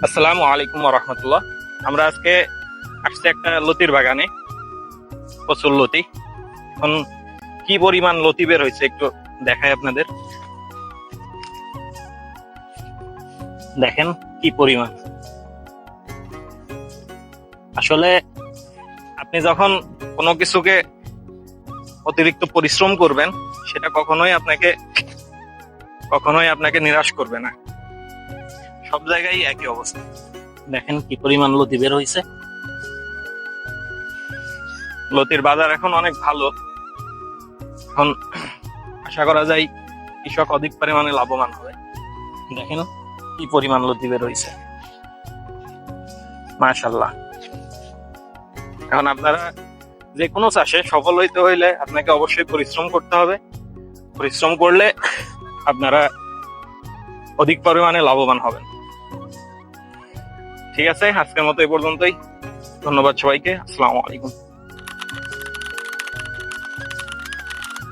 আসসালামু আলাইকুম রহমতুল্লাহ। আমরা আজকে আসছি একটা লতির বাগানে, প্রচুর লতি। এখন কি পরিমাণ লতি বের হয়েছে একটু দেখাই আপনাদের। দেখেন কি পরিমাণ। আসলে আপনি যখন কোনো কিছুকে অতিরিক্ত পরিশ্রম করবেন, সেটা কখনোই আপনাকে নিরাশ করবে না। সব জায়গায় একই অবস্থা। দেখেন কি পরিমাণ লতি বের হয়েছে। লতির বাজার এখন অনেক ভালো। এখন আশা করা যায় কৃষক অধিক পরিমাণে লাভবান হবে। দেখেন কি পরিমাণ লতি বের হয়েছে, মাশাআল্লাহ। এখন আপনারা যে কোনো চাষে সফল হইতে হইলে আপনাকে অবশ্যই পরিশ্রম করতে হবে। পরিশ্রম করলে আপনারা অধিক পরিমাণে লাভবান হবেন। ঠিক আছে, আজকের মতো এই পর্যন্তই। ধন্যবাদ সবাইকে। আসসালামু আলাইকুম।